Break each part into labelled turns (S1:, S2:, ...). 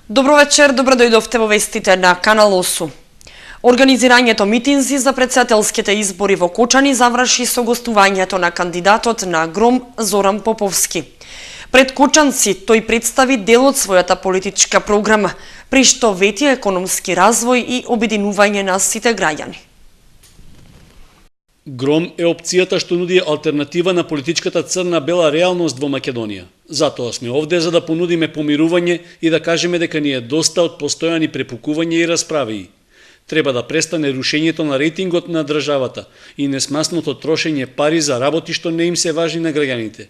S1: Добро вечер, добро дојдовте во вестите на Канал 8. Организирањето митинзи за претседателските избори во Кочани заврши со гостувањето на кандидатот на ГРОМ Зоран Поповски. Пред кочанци тој представи дел од својата политичка програма, при што вети економски развој и обединување на сите граѓани.
S2: ГРОМ е опцијата што нуди алтернатива на политичката црна-бела реалност во Македонија. Затоа сме овде за да понудиме помирување и да кажеме дека ни е доста од постојани препукувања и расправи. Треба да престане рушењето на рейтингот на државата и несмасното трошење пари за работи што не им се важни на граѓаните.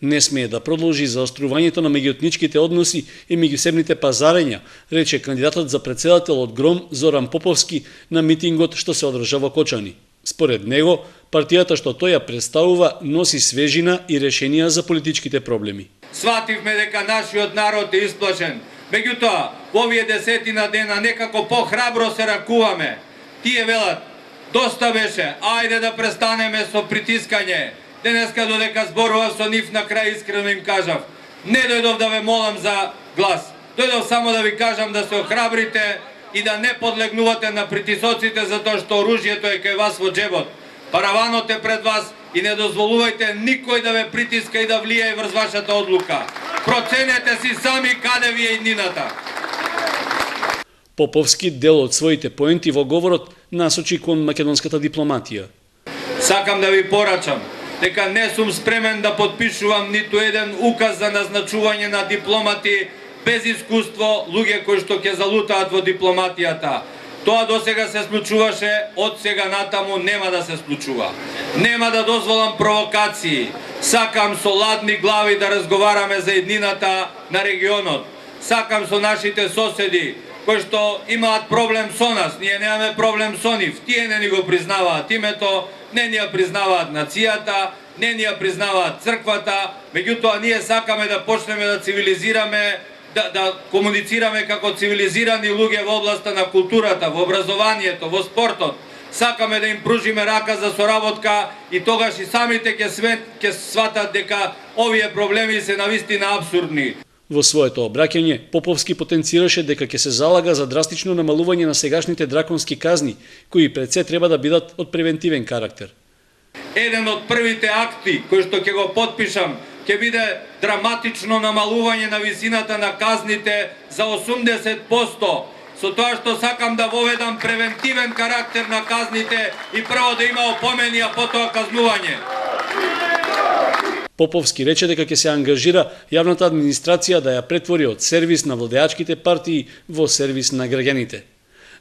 S2: Не смее да продолжи заострувањето на меѓуетничките односи и меѓусебните пазарења, рече кандидатот за претседател од ГРОМ Зоран Поповски на митингот што се одржа во Кочани. Според него, партијата што тој ја представува носи свежина и решенија за политичките проблеми.
S3: Свативме дека нашиот народ е исплашен. Меѓутоа, во овие 10 дена некако похрабро се ракуваме. Тие велат, доста беше, ајде да престанеме со притискање. Денеска додека зборував со нив на крај искрено им кажав, не дојдов да ве молам за глас. Дојдов само да ви кажам да се охрабрите и да не подлегнувате на притисоците затоа што оружјето е кај вас во џебот. Параванот е пред вас и не дозволувајте никој да ве притиска и да влијае врз вашата одлука. Проценете си сами каде ви е иднината.
S2: Поповски дел од своите поенти во говорот насочи кон македонската дипломатија.
S3: Сакам да ви порачам дека не сум спремен да подпишувам ниту еден указ за назначување на дипломати без искуство, луѓе кои што ќе залутаат во дипломатијата. Тоа досега се случуваше, од сега натаму нема да се случува. Нема да дозволам провокации. Сакам со ладни глави да разговараме за еднината на регионот. Сакам со нашите соседи, кои што имаат проблем со нас, ние немаме проблем со нив. Тие не ни го признаваат името, не ни ја признаваат нацијата, не ни ја признаваат црквата, меѓутоа ние сакаме да почнеме да цивилизираме, да комуницираме како цивилизирани луѓе во областа на културата, во образованието, во спортот. Сакаме да им пружиме рака за соработка и тогаш и самите ќе сватат дека овие проблеми се навистина абсурдни.
S2: Во своето обраќање, Поповски потенцираше дека ќе се залага за драстично намалување на сегашните драконски казни, кои пред се треба да бидат од превентивен карактер.
S3: Еден од првите акти кои што ќе го подпишам ќе биде драматично намалување на висината на казните за 80%. Со тоа што сакам да воведам превентивен карактер на казните и прво да има опомени, а потоа казнување.
S2: Поповски рече дека ќе се ангажира јавната администрација да ја претвори од сервис на владеачките партии во сервис на граѓаните.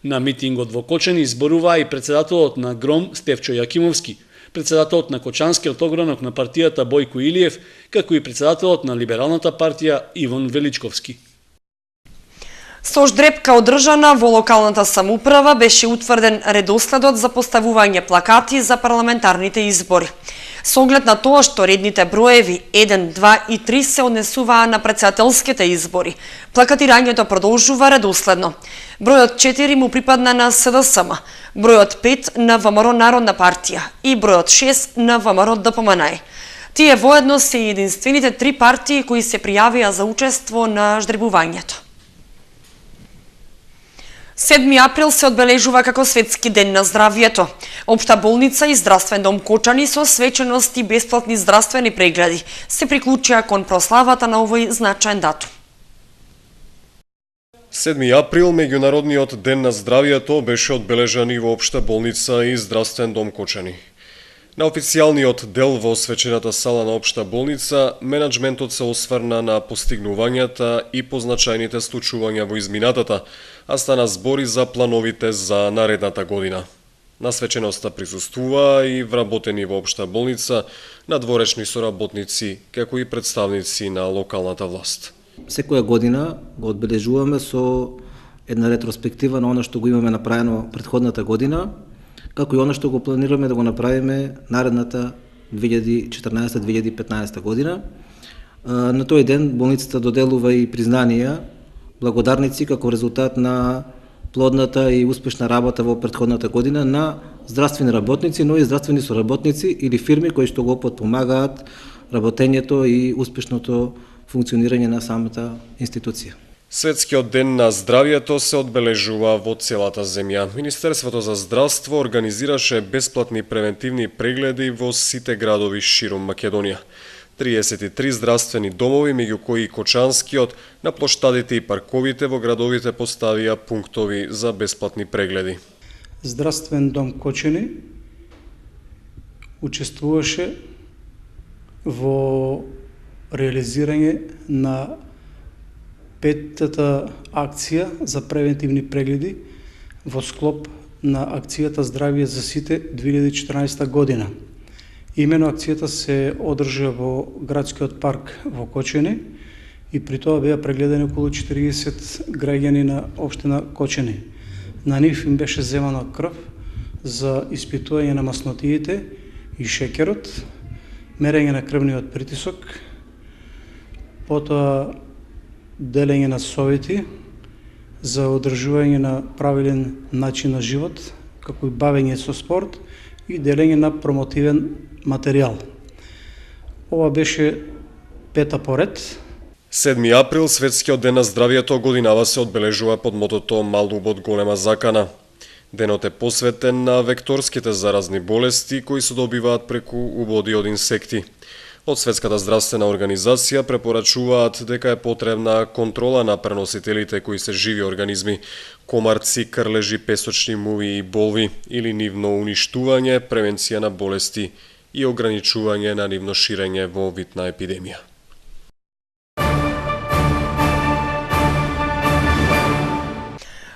S2: На митингот во Кочани зборуваа и претседателот на ГРОМ Стефчо Јакимовски, претседателот на Кочанскиот огранок на партијата Бојко Илиев, како и претседателот на Либералната партија Иван Величковски.
S1: Со ждрепка одржана во локалната самоуправа беше утврден редоследот за поставување плакати за парламентарните избори. Со оглед на тоа што редните броеви 1, 2 и 3 се однесуваа на претседателските избори, плакатирањето продолжува редоследно. Бројот 4 му припадна на СДСМ, бројот 5 на ВМРО Народна партија и бројот 6 на ВМРО ДПМН. Тие воедно се единствените 3 партии кои се пријавија за учество на ждребувањето. 7 април се одбележува како Светски ден на здравјето. Општа болница и здравствен дом Кочани со свеченост и бесплатни здравствени прегледи се приклучија кон прославата на овој значаен датум.
S4: 7 април, меѓународниот ден на здравјето, беше одбележан и во Општа болница и здравствен дом Кочани. На официјалниот дел во свечената сала на Општа болница, менаџментот се осврна на постигнувањата и позначајните случувања во изминатата, а стана збори за плановите за наредната година. На свеченоста присуствуваа и вработени во Општа болница надворешни соработници, како и представници на локалната власт.
S5: Секоја година го одбележуваме со една ретроспектива на она што го имаме направено претходната година, како и она што го планираме да го направиме наредната 2014-2015 година. На тој ден болницата доделува и признанија благодарници како резултат на плодната и успешна работа во претходната година на здравствени работници, но и здравствени соработници или фирми кои што го подпомагаат работењето и успешното функционирање на самата институција.
S4: Светскиот ден на здравието се одбележува во целата земја. Министерството за здравство организираше бесплатни превентивни прегледи во сите градови широм Македонија. 33 здравствени домови, меѓу кои и Кочанскиот, на плоштадите и парковите во градовите поставија пунктови за бесплатни прегледи.
S6: Здравствен дом Кочани учествуваше во реализирање на петата акција за превентивни прегледи во склоп на акцијата Здравје за сите 2014 година. Имено акцијата се одржа во градскиот парк во Кочани и при тоа беа прегледани околу 40 граѓани на општина Кочани. На нив им беше земана крв за испитување на маснотиите и шекерот, мерење на крвниот притисок, потоа делење на совети за одржување на правилен начин на живот, како и бавење со спорт и делење на промотивен материјал. Ова беше пета поред.
S4: 7 април, Светскиот ден на здравието, годинава се одбележува под мотото Мал убод, голема закана. Денот е посветен на векторските заразни болести кои се добиваат преку убоди од инсекти. Од Светската здравствена организација препорачуваат дека е потребна контрола на преносителите кои се живи организми, комарци, крлежи, песочни муви и болви, или нивно уништување, превенција на болести и ограничување на нивно ширење во вид на епидемија.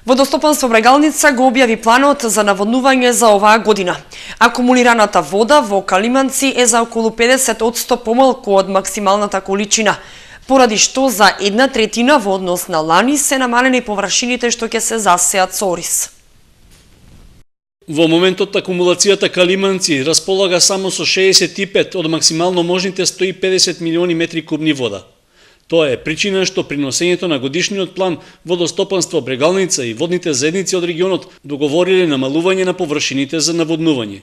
S1: Водостопанство Брегалница го објави планот за наводнување за оваа година. Акумулираната вода во Калиманци е за околу 50% помалку од максималната количина, поради што за 1/3 во однос на лани се намалени површините што ќе се засеат со ориз.
S2: Во моментот акумулацијата Калиманци располага само со 65 од максимално можните 150 милиони метри кубни вода. Тоа е причина што при носењето на годишниот план Водостопанство Брегалница и водните заедници од регионот договориле намалување на површините за наводнување.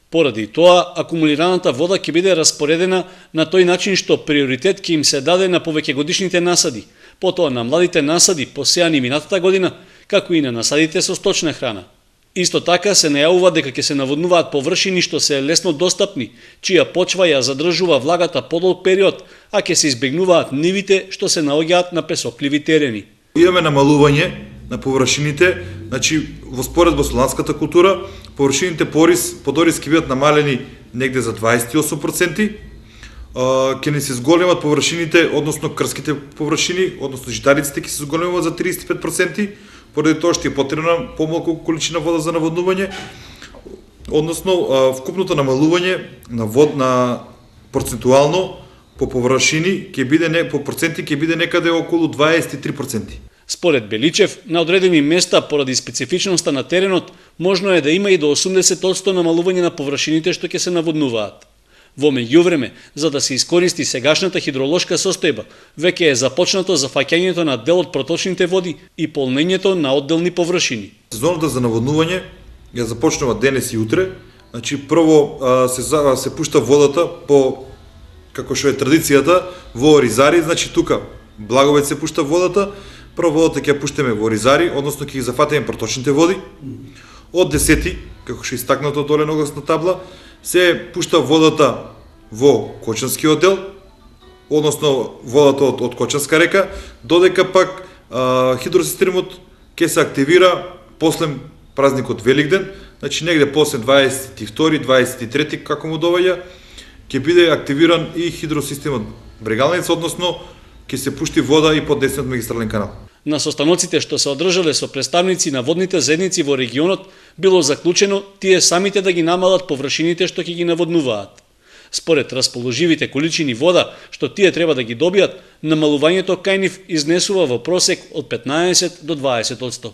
S2: Поради тоа, акумулираната вода ќе биде распоредена на тој начин што приоритет ќе им се даде на повеќегодишните насади, потоа на младите насади посеани минатата година, како и на насадите со сточна храна. Исто така се најавува дека ќе се наводнуваат површини што се лесно достапни, чија почва ја задржува влагата подолг период, а ќе се избегнуваат нивите што се наоѓаат на песокливи терени.
S7: Имаме намалување на површините, значи во споредба со ландската култура, површините под ориз ќе бидат намалени негде за 28%, ќе не се зголемат површините, односно крските површини, односно житариците ќе се зголемат за 35%, поради тоа што е потребна помалку количина вода за наводнување, односно вкупното намалување на процентуално по површини ќе биде по проценти ќе биде некаде околу 23%.
S2: Според Беличев, на одредени места поради специфичноста на теренот, можно е да има и до 80% намалување на површините што ќе се наводнуваат. Во меѓувреме, за да се искористи сегашната хидролошка состојба, веќе е започнато зафаќањето на дел од проточните води и полнењето на одделни површини.
S7: Сезоната за наводнување ја започнува денес и утре. Значи прво се пушта водата по како што е традицијата во Оризари, значи тука Благовеј се пушта водата. Прво водата ќе ја пуштеме во Оризари, односно ќе ги зафатиме проточните води. Од 10, како што е истакнато доле на огласна табла, се пушта водата во Кочанскиот дел, односно водата од Кочанска река, додека пак хидросистемот ќе се активира после празникот Великден, значи негде после 22, 23, како му доваѓа, ќе биде активиран и хидросистемот Брегалница, односно ќе се пушти вода и под десниот магистрален канал.
S2: На состаноците што се одржале со представници на водните заедници во регионот, било заклучено тие самите да ги намалат површините што ќе ги наводнуваат. Според расположивите количини вода што тие треба да ги добијат, намалувањето кај нив изнесува во просек од 15 до 20%.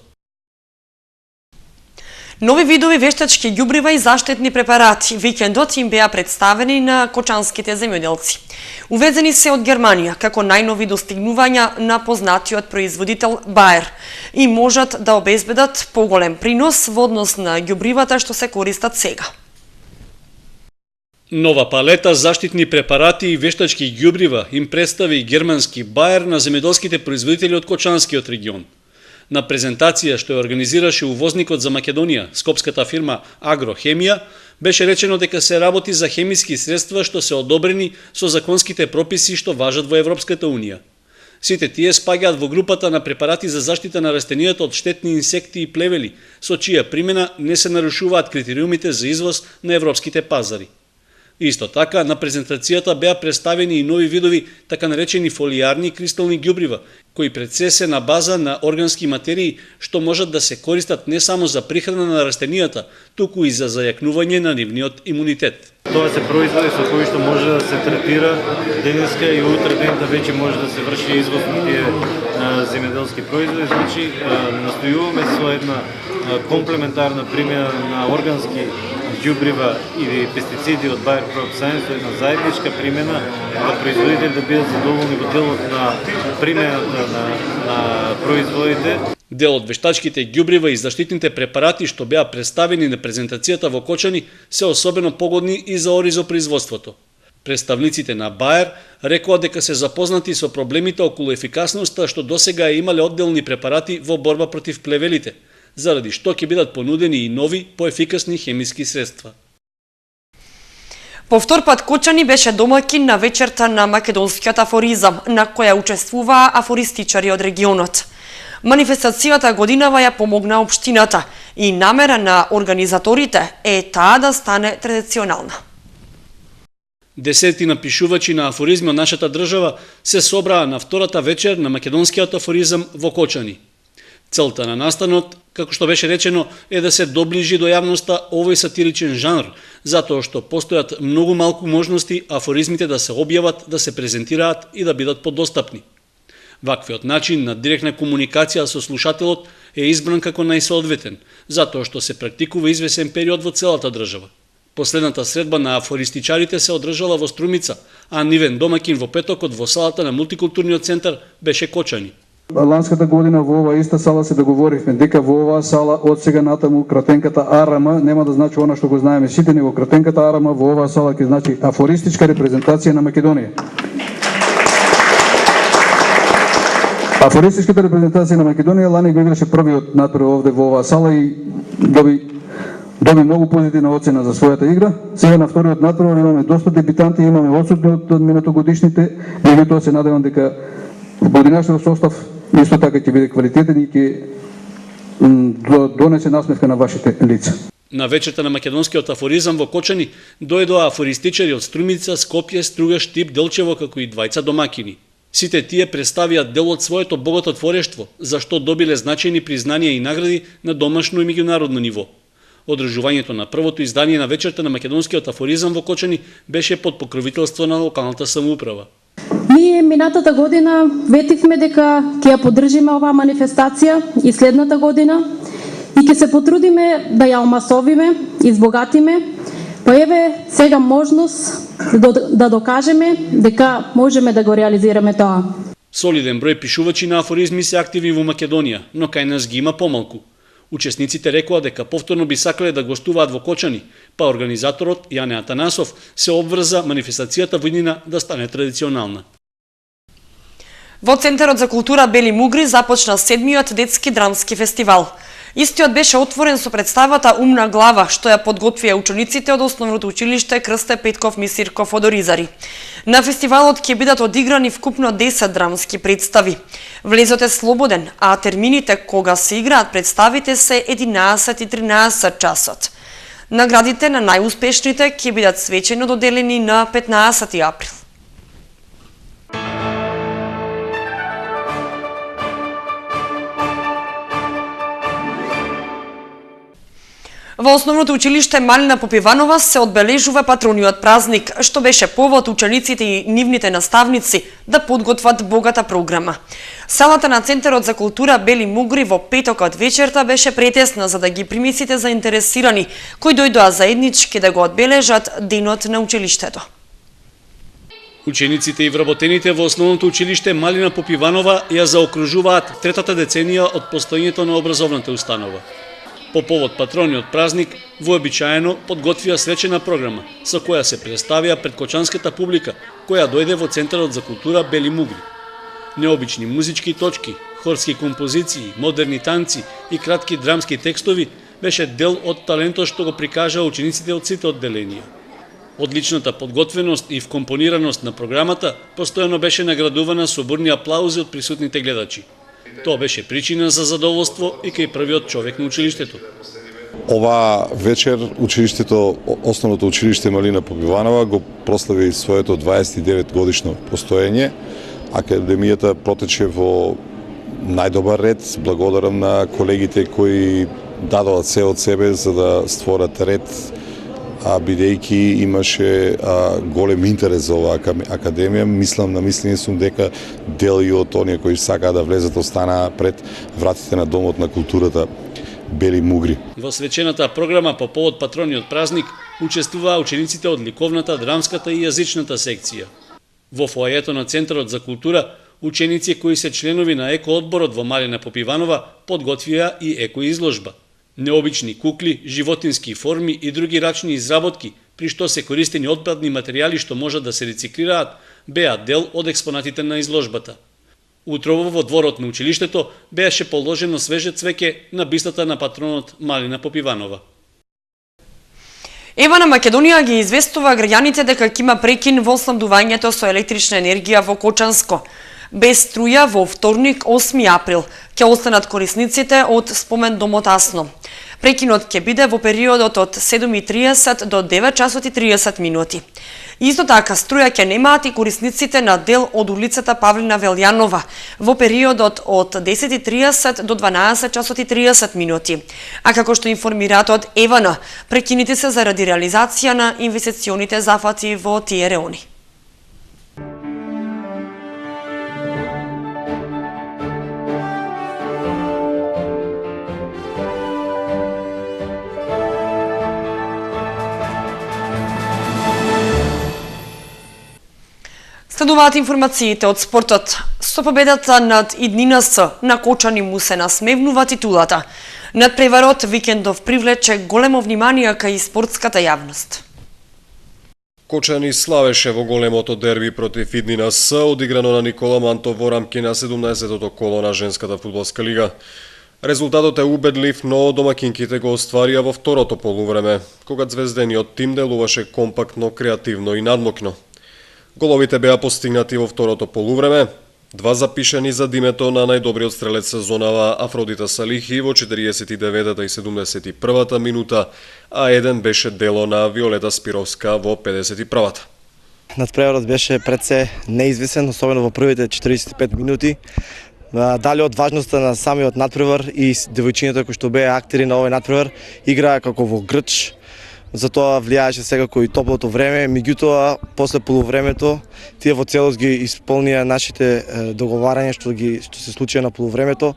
S1: Нови видови вештачки ѓубрива и заштитни препарати викендот им беа представени на кочанските земјоделци. Увезени се од Германија како најнови достигнувања на познатиот производител Bayer и можат да обезбедат поголем принос во однос на ѓубривата што се користат сега.
S2: Нова палета заштитни препарати и вештачки ѓубрива им представи германски Баер на земјоделските производители од Кочанскиот регион. На презентација што ја организираше увозникот за Македонија, скопската фирма Агрохемија, беше речено дека се работи за хемиски средства што се одобрени со законските прописи што важат во Европската Унија. Сите тие спаѓаат во групата на препарати за заштита на растенијата од штетни инсекти и плевели, со чија примена не се нарушуваат критериумите за извоз на европските пазари. Исто така, на презентацијата беа представени и нови видови така наречени фолијарни кристални ѓубрива, кои пред се се на база на органски материи што можат да се користат не само за прихрана на растенијата, туку и за зајакнување на нивниот имунитет.
S8: Тоа се производи со кои што може да се третира денеска и утре ден да веќе може да се врши извоз на тие земјоделски производи. Значи, настојуваме со една комплементарна примена на органски ѓубрива или пестициди од Bayer Crop Science, една заедничка примена да производители да бидат задоволни во делот на примената на производите.
S2: Дел од вештачките ѓубрива и заштитните препарати што беа представени на презентацијата во Кочани се особено погодни и за оризопроизводството. Представниците на Bayer рекоа дека се запознати со проблемите околу ефикасноста што досега имале одделни препарати во борба против плевелите, заради што ќе бидат понудени и нови, поефикасни хемиски средства.
S1: По втор пат Кочани беше домакин на вечерта на македонскиот афоризам, на која учествуваа афористичари од регионот. Манифестацијата годинава ја помогна општината и намера на организаторите е таа да стане традиционална.
S2: Десетина пишувачи на афоризми од нашата држава се собраа на втората вечер на македонскиот афоризам во Кочани. Целта на настанот, како што беше речено, е да се доближи до јавноста овој сатиричен жанр, затоа што постојат многу малку можности афоризмите да се објават, да се презентираат и да бидат подостапни. Ваквиот начин на директна комуникација со слушателот е избран како најсоодветен, затоа што се практикува извесен период во целата држава. Последната средба на афористичарите се одржала во Струмица, а нивен домакин во петокот во салата на мултикултурниот центар беше Кочани.
S9: Ланската година во оваа иста сала се договоривме дека во оваа сала од сега натаму кратенката АРМ нема да значи она што го знаеме сите, него кратенката АРМ во оваа сала ќе значи афористичка репрезентација на Македонија. Афористичката репрезентација на Македонија лани го играше првиот натпрев овде во оваа сала и доби многу позитивна оцена за својата игра. Сега на вториот натпрев имаме доста дебитанти, имаме отсутни од минатогодишните, меѓутоа се надевам дека годинашниот состав исто така ќе биде квалитетен и ќе донесе насмевка на вашите лица.
S2: На вечерта на македонскиот афоризам во Кочани дојдоа афористичари од Струмица, Скопје, Стругаш, Тип, Делчево, како и двајца домакини. Сите тие представија дел од своето богато творештво, за што добиле значајни признанија и награди на домашно и меѓународно ниво. Одржувањето на првото издание на вечерта на македонскиот афоризам во Кочани беше под покровителство на локалната самоуправа.
S10: Ние минатата година ветивме дека ќе ја поддржиме оваа манифестација и следната година и ќе се потрудиме да ја омасовиме, избогатиме, па еве сега можност да докажеме дека можеме да го реализираме тоа.
S2: Солиден број пишувачи на афоризми се активни во Македонија, но кај нас ги има помалку. Учесниците рекоа дека повторно би сакале да гостуваат во Кочани, па организаторот Јане Атанасов се обврза манифестацијата во иднина да стане традиционална.
S1: Во Центарот за култура Бели Мугри започна 7-миот детски драмски фестивал. Истиот беше отворен со представата Умна глава, што ја подготвија учениците од основното училиште Крсте Петков Мисирков од Оризари. На фестивалот ќе бидат одиграни вкупно 10 драмски представи. Влезот е слободен, а термините кога се играат представите се 11 и 13 часот. Наградите на најуспешните ќе бидат свечено доделени на 15 април. Во основното училиште Малина Попиванова се одбележува патрониот празник, што беше повод учениците и нивните наставници да подготват богата програма. Салата на Центарот за култура Бели Мугри во петокот вечерта беше претесна за да ги прими сите заинтересирани, кои дојдоа заеднички да го одбележат денот на училиштето.
S2: Учениците и вработените во основното училиште Малина Попиванова ја заокружуваат третата деценија од постоењето на образовната установа. По повод патрониот празник, вообичаено подготвија свечена програма, со која се представија пред кочанската публика, која дојде во Центарот за култура Бели Мугри. Необични музички точки, хорски композиции, модерни танци и кратки драмски текстови беше дел од талентот што го прикажаа учениците од сите одделенија. Одличната подготвеност и вкомпонираност на програмата постојано беше наградувана со бурни аплаузи од присутните гледачи. Тоа беше причина за задоволство и кај првиот човек на училиштето.
S11: Ова вечер училиштето, основното училиште Малина Попиванова го прослави своето 29 годишно постоење. Академијата протече во најдобар ред, благодарам на колегите кои дадоа се од себе за да створат ред, бидејќи имаше голем интерес за оваа академија. Намислен сум дека дел и од оние кои сакаа да влезат останаа пред вратите на Домот на културата Бели Мугри.
S2: Во свечената програма по повод патрониот празник учествуваа учениците од ликовната, драмската и јазичната секција. Во фоајето на Центарот за култура, ученици кои се членови на екоодборот во Малина Попиванова подготвија и екоизложба. Необични кукли, животински форми и други рачни изработки, при што се користени отпадни материјали што можат да се рециклираат, беа дел од експонатите на изложбата. Утрово во дворот на училиштето беше положено свеже цвеќе на бистата на патронот Малина Попиванова.
S1: Ева на Македонија ги известува граѓаните дека ќе има прекин во снабдувањето со електрична енергија во Кочанско. Без струја во вторник 8 април ќе останат корисниците од спомен домот Асно. Прекинот ќе биде во периодот од 7:30 до 9 часот и 30 минути. Исто така струја ќе немаат и корисниците на дел од улицата Павлина Велјанова во периодот од 10:30 до 12 часот и 30 минути. А како што информираат од ЕВН, прекините се заради реализација на инвестиционите зафати во тие реони. Следуваат информациите од спортот. Со победата над ИДНИНС на Кочани му се насмевнува титулата. Надпреварот викендов привлече големо внимание кај спортската јавност.
S4: Кочани славеше во големото дерби против ИДНИНС, одиграно на Никола Мантов во рамки на 17-тото коло на женската фудбалска лига. Резултатот е убедлив, но домакинките го остварија во второто полувреме, кога звездениот тим делуваше компактно, креативно и надмокно. Головите беа постигнати во второто полувреме, два запишани за димето на најдобриот стрелец сезонава Афродита Салихи во 49-та и 71-та минута, а еден беше дело на Виолета Спировска во 51-та.
S12: Надпреварот беше пред се неизвесен, особено во првите 45 минути. Дали од важноста на самиот надпревар и девојчињата кои што беа актери на овој надпревар играа како во грч. Затоа влијаеше секако и топлото време, меѓутоа после полувремето тие во целост ги исполнија нашите договарања што се случија на полувремето.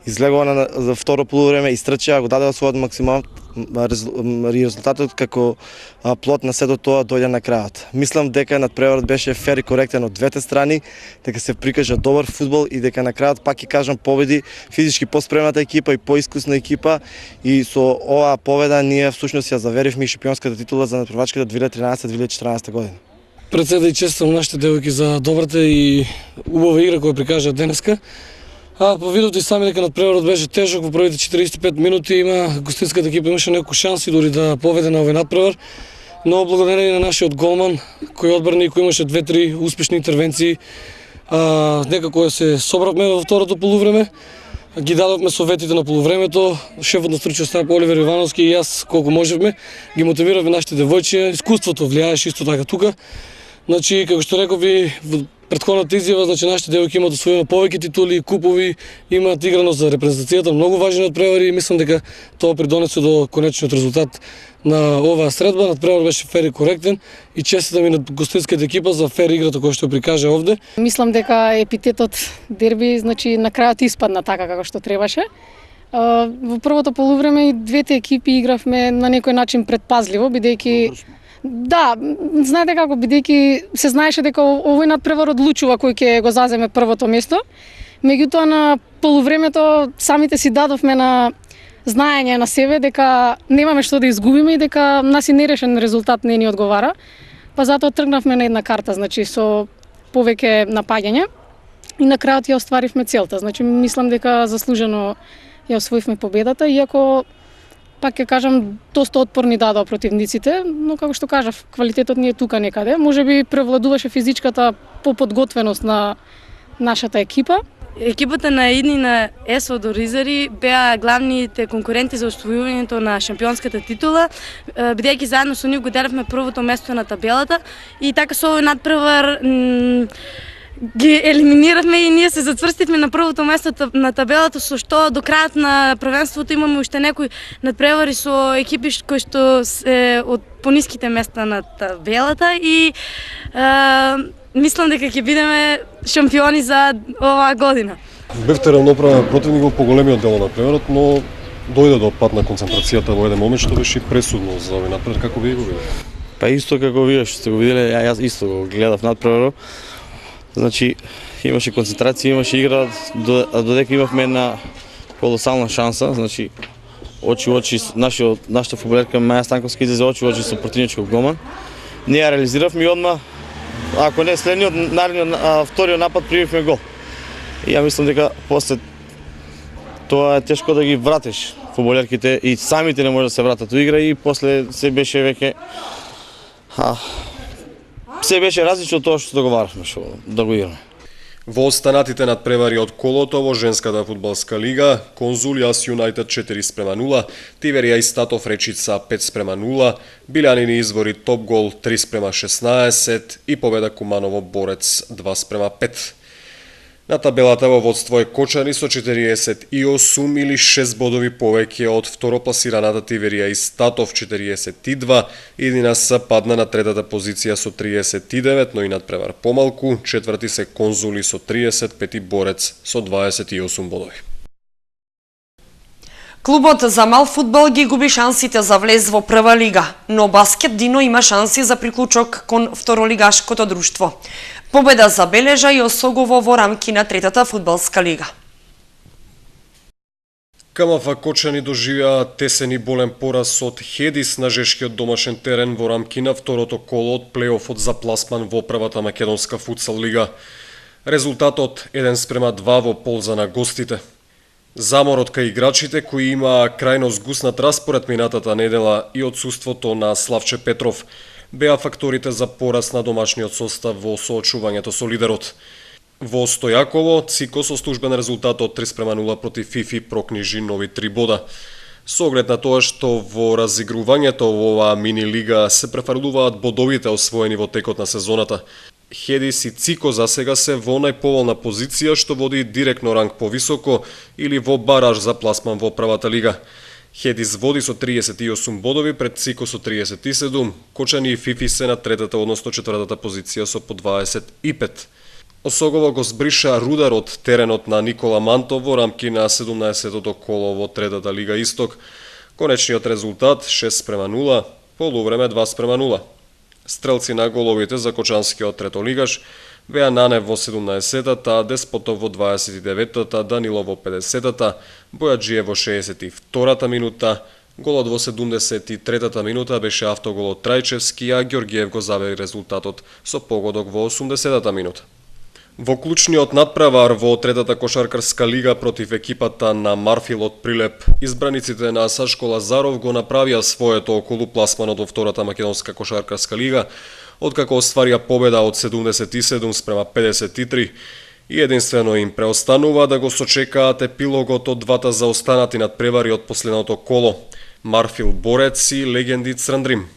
S12: Излегува за второ полувреме, истрчаа, го дадеа својот максимал, резултатот како плод на сето тоа дојде на крајот. Мислам дека надпреварот беше фер и коректен од двете страни, дека се прикажа добар фудбал и дека на крајот пак ќе кажам победи физички поспремната екипа и поискусна екипа и со оваа победа ние всушност ја заверивме и шампионската титула за надпревачката 2013-2014 година.
S13: Пред се да и честитам нашите девојки за добрата и убава игра која прикажа денеска. Видовте и сами дека надпреварот беше тежок, во првите 45 минути гостинската екипа имаше неколку шанси дури да поведе на овој надпревар, но благодарение на нашиот голман кој одбрани и кој имаше 2-3 успешни интервенции, некако се собравме во второто полувреме, ги дадовме советите на полувремето, шефот на стручен штаб Оливер Ивановски и јас колку можевме, ги мотивиравме нашите девојчиња, искуството влијаеше исто така тука. Значи, како што реков и претходната изјава, значи нашите девојки имаат освоено повеќе титули, купови, имаат играно за репрезентацијата, многу важни надпревари и мислам дека тоа придонесе до конечниот резултат на оваа средба. Надпревар беше фер и коректен и честитам и на гостинската екипа за фер играта која што прикажа овде.
S14: Мислам дека епитетот дерби, значи на крајот испадна така како што требаше. Во првото полувреме и двете екипи игравме на некој начин предпазливо, бидејќи да, знаете како, бидејќи се знаеше дека овој надпревар одлучува кој ќе го заземе првото место. Меѓутоа на полувремето самите си дадовме на знаење на себе дека немаме што да изгубиме и дека нас и нерешен резултат не ни одговара. Па затоа тргнавме на една карта, значи со повеќе напаѓање и на крајот ја остваривме целта. Значи мислам дека заслужено ја освоивме победата, иако пак ќе кажам доста отпор ни дадоа противниците, но како што кажав, квалитетот ни е тука некаде. Можеби превладуваше физичката поподготвеност на нашата екипа.
S15: Екипата на иднина ЕСО до Ризари беа главните конкуренти за освојувањето на шампионската титула, бидејќи заедно со нив го делевме првото место на табелата и така со овој надпревар ги елиминиравме и ние се зацврстивме на првото место на табелата, со што до крајот на првенството имаме уште некои надпревари со екипи кои што се од пониските места на табелата и мислам дека ќе бидеме шампиони за оваа година.
S4: Бевте равноправен противник во поголемиот дел на преварот, но дојде до пат на концентрацијата во еден момент што беше пресудно за овој надпревар. Како вие го видите?
S12: Па исто како вие што сте го виделе, јас исто го гледав надпреварот. Значи имаше концентрација, имаше игра, додека имавме една колосална шанса, значи очи во очи нашата фудбалерка Маја Станковска излезе очи во очи со противничкиот голман. Ние ја реализиравме и одма, ако не следниот, наредниот вториот напад примивме гол. И ја мислам дека после тоа е тешко да ги вратиш фудбалерките и самите не може да се вратат во игра и после се беше веќе се беше различно од тоа што договаравме да го играме.
S4: Во останатите надпревари од колото во женската фудбалска лига, Конзул Јас Юнајтед 4:0, Тиверија и Статов Речица 5:0, Билјанини Извори Топ Гол 3:16 и победа Куманово Борец 2:5. На табелата во водство е Кочани со 48 или 6 бодови повеќе од второпласираната Тиверија и Статов 42, Идинаса падна на третата позиција со 39, но и надпревар помалку, четврти се Конзули со 30, пети Борец со 28 бодови.
S1: Клубот за мал фудбал ги губи шансите за влез во прва лига, но Баскет Дино има шанси за приклучок кон второлигашкото друштво. Победа забележа и Осогово во рамки на третата фудбалска лига.
S4: КМФ Кочани доживеа тесен и болен пораз од Хедис на жешкиот домашен терен во рамки на второто коло од плейофот за пласман во првата македонска футсал лига. Резултатот 1:2 во полза на гостите. Заморот кај играчите кои имаа крајно згуснат распоред минатата недела и отсуството на Славче Петров беа факторите за пораз на домашниот состав во соочувањето со лидерот. Во Стојаково, Цико со службен резултат од 3:0 против Фифи прокнижи нови 3 бода. Со оглед на тоа што во разигрувањето во оваа мини лига се префрлуваат бодовите освоени во текот на сезоната, Хедис и Цико за сега се во најповолна позиција што води директно ранг повисоко или во бараж за пласман во првата лига. Хедис води со 38 бодови пред Цико со 37, Кочани и Фифи се на третата, односно четвртата позиција со по 25. Осогово го збриша Рудар од теренот на Никола Мантов во рамки на 17-тото коло во третата лига Исток. Конечниот резултат 6:0, полувреме 2:0. Стрелци на головите за кочанскиот третолигаш беа Нанев во 17-та, Деспотов во 29-та, Данилов во 50-та, Бојаджиев во 62-та минута, голот во 73-та минута беше автогол од Трајчевски, а Ѓоргиев го завери резултатот со погодок во 80-та минута. Во клучниот надпревар во третата кошаркарска лига против екипата на Марфил од Прилеп, избраниците на Сашко Лазаров го направија своето околу пласманот во втората македонска кошаркарска лига, откако остварија победа од 77:53 и единствено им преостанува да го сочекаат епилогот од двата заостанати надпревари од последното коло – Марфил Борец и Легенди Црандрим.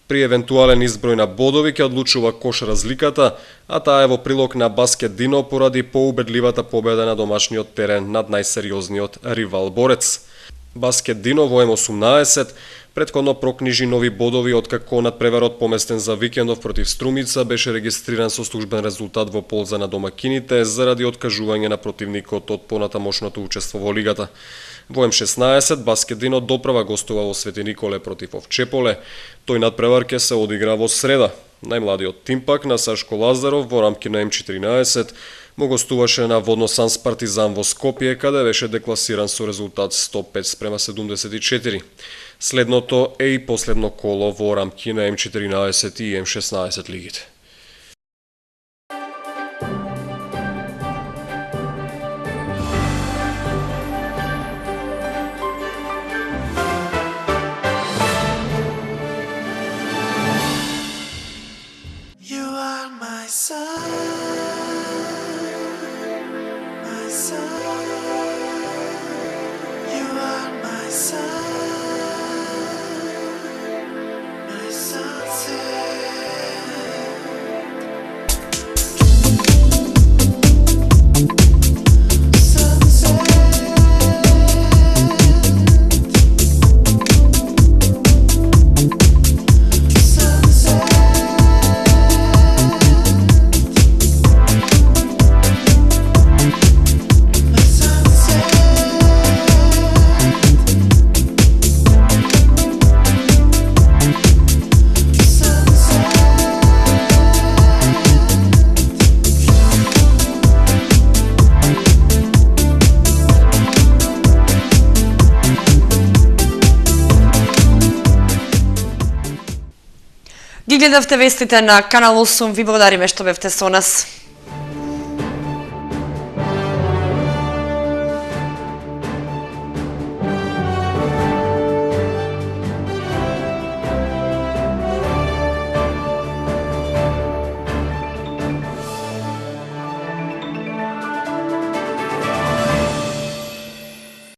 S4: При евентуален изброј на бодови ќе одлучува кош разликата, а таа е во прилог на Баскет Дино поради поубедливата победа на домашниот терен над најсериозниот ривал Борец. Баскет Дино во М18 претходно прокнижи нови бодови откако надпреварот поместен за викендов против Струмица беше регистриран со службен резултат во полза на домакините заради откажување на противникот од понатамошното учество во лигата. Во М16 Баскет Дино доправа гостува во Свети Николе против Овчеполе. Тој надпревар ќе се одигра во среда. Најмладиот тим пак на Сашко Лазаров во рамки на М14 му гостуваше на Водносанс Партизан во Скопје, каде беше декласиран со резултат 105:74. Следното е и последно коло во рамки на М14 и М16 лигите.
S1: Ги гледавте вестите на Канал 8, ви благодариме што бевте со нас.